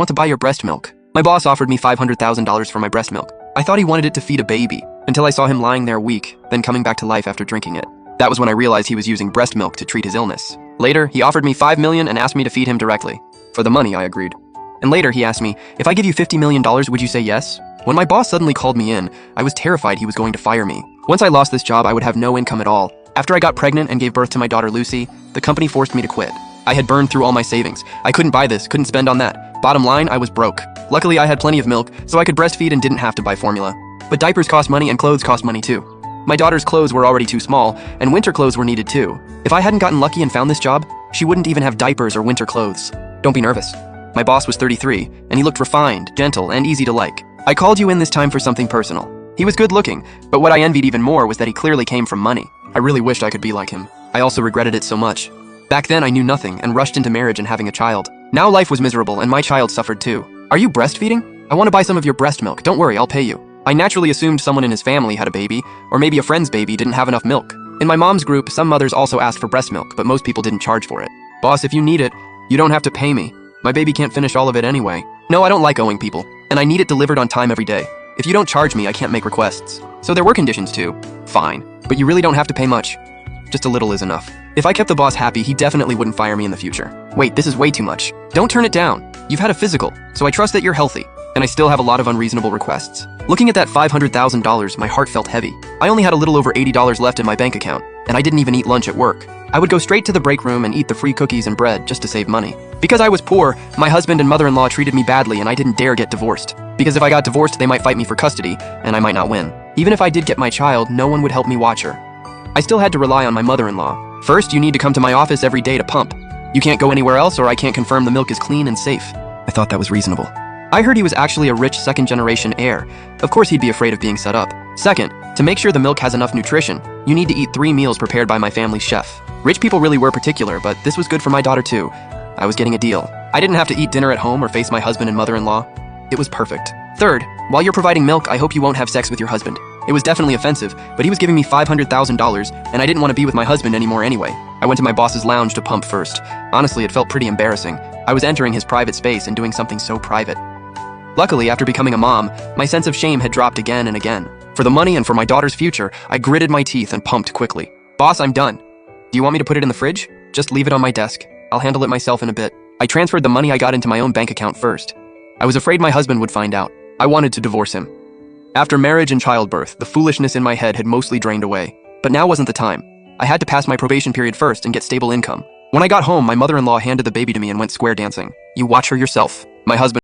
want to buy your breast milk. My boss offered me $500,000 for my breast milk. I thought he wanted it to feed a baby, until I saw him lying there weak, then coming back to life after drinking it. That was when I realized he was using breast milk to treat his illness. Later, he offered me $5 million and asked me to feed him directly. For the money, I agreed. And later, he asked me, if I give you $50 million, would you say yes? When my boss suddenly called me in, I was terrified he was going to fire me. Once I lost this job, I would have no income at all. After I got pregnant and gave birth to my daughter Lucy, the company forced me to quit. I had burned through all my savings. I couldn't buy this, couldn't spend on that. Bottom line, I was broke. Luckily, I had plenty of milk, so I could breastfeed and didn't have to buy formula. But diapers cost money and clothes cost money too. My daughter's clothes were already too small, and winter clothes were needed too. If I hadn't gotten lucky and found this job, she wouldn't even have diapers or winter clothes. Don't be nervous. My boss was 33, and he looked refined, gentle, and easy to like. I called you in this time for something personal. He was good looking, but what I envied even more was that he clearly came from money. I really wished I could be like him. I also regretted it so much. Back then I knew nothing and rushed into marriage and having a child. Now life was miserable and my child suffered too. Are you breastfeeding? I want to buy some of your breast milk. Don't worry, I'll pay you. I naturally assumed someone in his family had a baby, or maybe a friend's baby didn't have enough milk. In my mom's group, some mothers also asked for breast milk, but most people didn't charge for it. Boss, if you need it, you don't have to pay me. My baby can't finish all of it anyway. No, I don't like owing people, and I need it delivered on time every day. If you don't charge me, I can't make requests. So there were conditions too. Fine, but you really don't have to pay much. Just a little is enough. If I kept the boss happy, he definitely wouldn't fire me in the future. Wait, this is way too much. Don't turn it down. You've had a physical, so I trust that you're healthy, and I still have a lot of unreasonable requests. Looking at that $500,000, my heart felt heavy. I only had a little over $80 left in my bank account, and I didn't even eat lunch at work. I would go straight to the break room and eat the free cookies and bread just to save money. Because I was poor, my husband and mother-in-law treated me badly and I didn't dare get divorced. Because if I got divorced, they might fight me for custody, and I might not win. Even if I did get my child, no one would help me watch her. I still had to rely on my mother-in-law. First, you need to come to my office every day to pump. You can't go anywhere else or I can't confirm the milk is clean and safe. I thought that was reasonable. I heard he was actually a rich second-generation heir. Of course he'd be afraid of being set up. Second, to make sure the milk has enough nutrition, you need to eat 3 meals prepared by my family's chef. Rich people really were particular, but this was good for my daughter too. I was getting a deal. I didn't have to eat dinner at home or face my husband and mother-in-law. It was perfect. Third, while you're providing milk, I hope you won't have sex with your husband. It was definitely offensive, but he was giving me $500,000, and I didn't want to be with my husband anymore anyway. I went to my boss's lounge to pump first. Honestly, it felt pretty embarrassing. I was entering his private space and doing something so private. Luckily, after becoming a mom, my sense of shame had dropped again and again. For the money and for my daughter's future, I gritted my teeth and pumped quickly. Boss, I'm done. Do you want me to put it in the fridge? Just leave it on my desk. I'll handle it myself in a bit. I transferred the money I got into my own bank account first. I was afraid my husband would find out. I wanted to divorce him. After marriage and childbirth, the foolishness in my head had mostly drained away. But now wasn't the time. I had to pass my probation period first and get stable income. When I got home, my mother-in-law handed the baby to me and went square dancing. You watch her yourself. My husband